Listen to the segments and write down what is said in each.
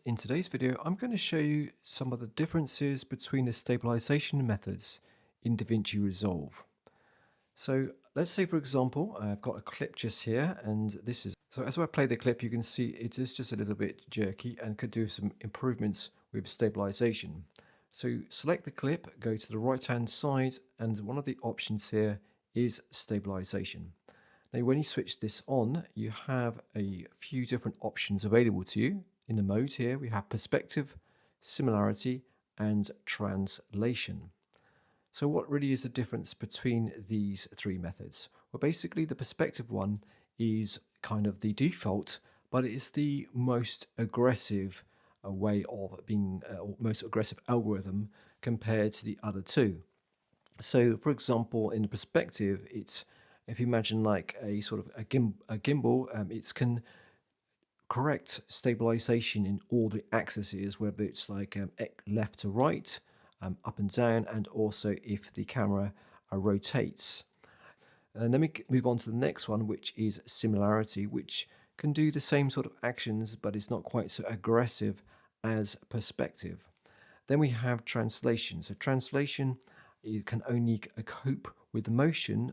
In today's video, I'm going to show you some of the differences between the stabilization methods in DaVinci Resolve. So let's say, for example, I've got a clip just here, and this is, so as I play the clip, you can see it is just a little bit jerky and could do some improvements with stabilization. So select the clip, go to the right-hand side, and one of the options here is stabilization. Now, when you switch this on, you have a few different options available to you. In the mode here, we have perspective, similarity, and translation. So what really is the difference between these three methods? Well, basically the perspective one is kind of the default, but it is the most aggressive way of being, or most aggressive algorithm compared to the other two. So for example, in the perspective, it's, if you imagine like a sort of a gimbal, it can correct stabilization in all the axes, whether it's like left to right, up and down, and also if the camera rotates. And then we move on to the next one, which is similarity, which can do the same sort of actions, but it's not quite so aggressive as perspective. Then we have translation. So translation, it can only cope with the motion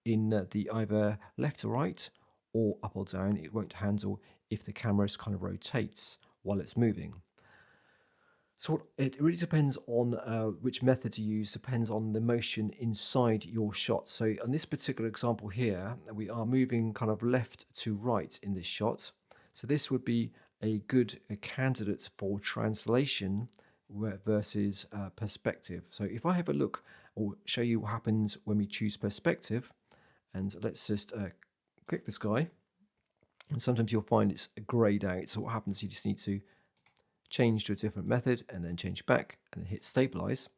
in the either left to right or up or down. It won't handle if the camera kind of rotates while it's moving. So it really depends on which method to use, depends on the motion inside your shot. So on this particular example here, we are moving kind of left to right in this shot. So this would be a good candidate for translation versus perspective. So if I have a look, or show you what happens when we choose perspective, and let's just click this guy, and sometimes you'll find it's grayed out. So what happens, you just need to change to a different method and then change back and then hit stabilize,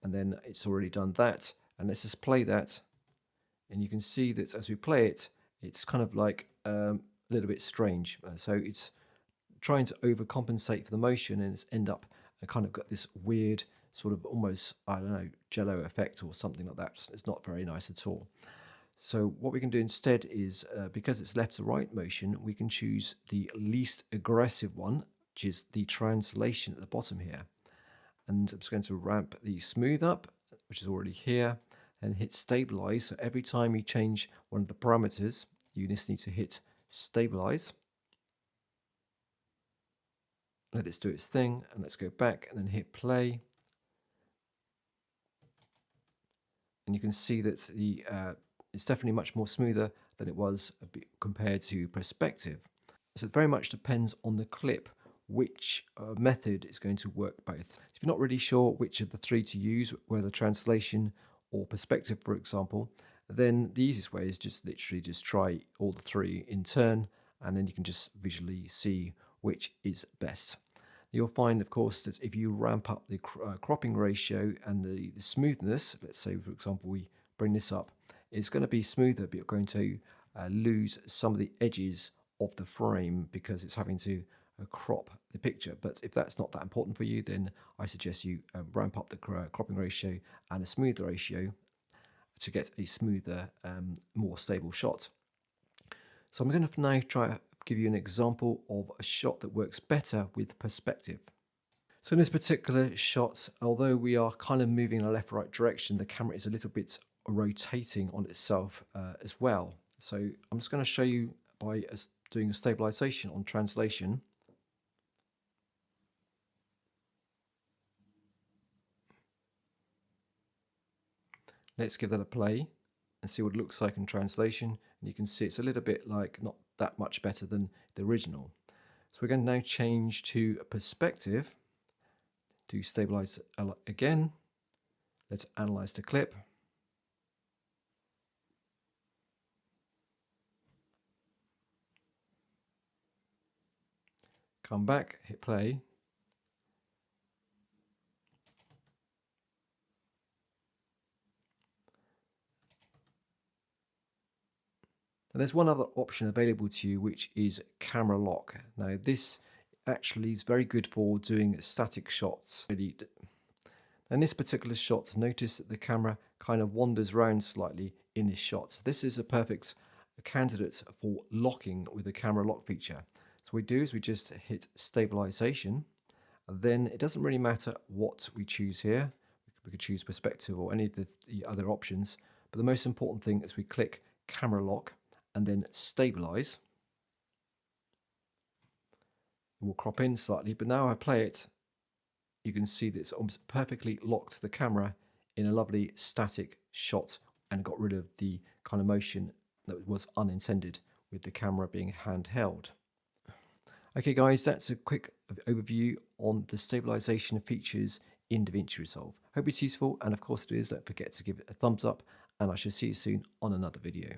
and then it's already done that. And let's just play that, and you can see that as we play it, it's kind of like a little bit strange. So it's trying to overcompensate for the motion, and it's end up kind of got this weird sort of almost, I don't know, jello effect or something like that. It's not very nice at all. So what we can do instead is, because it's left to right motion, we can choose the least aggressive one, which is the translation at the bottom here. And I'm just going to ramp the smooth up, which is already here, and hit stabilize. So every time you change one of the parameters, you just need to hit stabilize. Let it do its thing, and let's go back and then hit play. And you can see that the it's definitely much more smoother than it was compared to perspective. So it very much depends on the clip which method is going to work both. If you're not really sure which of the three to use, whether translation or perspective, for example, then the easiest way is just literally just try all the three in turn, and then you can just visually see which is best. You'll find, of course, that if you ramp up the cropping ratio and the smoothness, let's say, for example, we bring this up, it's going to be smoother, but you're going to lose some of the edges of the frame because it's having to crop the picture. But if that's not that important for you, then I suggest you ramp up the cropping ratio and the smooth ratio to get a smoother, more stable shot. So I'm going to now try to give you an example of a shot that works better with perspective. So in this particular shot, although we are kind of moving in a left-right direction, the camera is a little bit rotating on itself as well. So I'm just going to show you by doing a stabilization on translation. Let's give that a play and see what it looks like in translation. And you can see it's a little bit like not that much better than the original. So we're going to now change to a perspective. Do stabilize again. Let's analyze the clip. Come back, hit play. And there's one other option available to you, which is camera lock. Now this actually is very good for doing static shots. In this particular shot, notice that the camera kind of wanders around slightly in this shot. So this is a perfect candidate for locking with the camera lock feature. So we do is we just hit stabilization, and then it doesn't really matter what we choose here. We could choose perspective or any of the other options, but the most important thing is we click camera lock and then stabilize. It will crop in slightly, but now I play it, you can see that it's almost perfectly locked the camera in a lovely static shot and got rid of the kind of motion that was unintended with the camera being handheld. Okay guys, that's a quick overview on the stabilization features in DaVinci Resolve. Hope it's useful, and of course it is, don't forget to give it a thumbs up, and I shall see you soon on another video.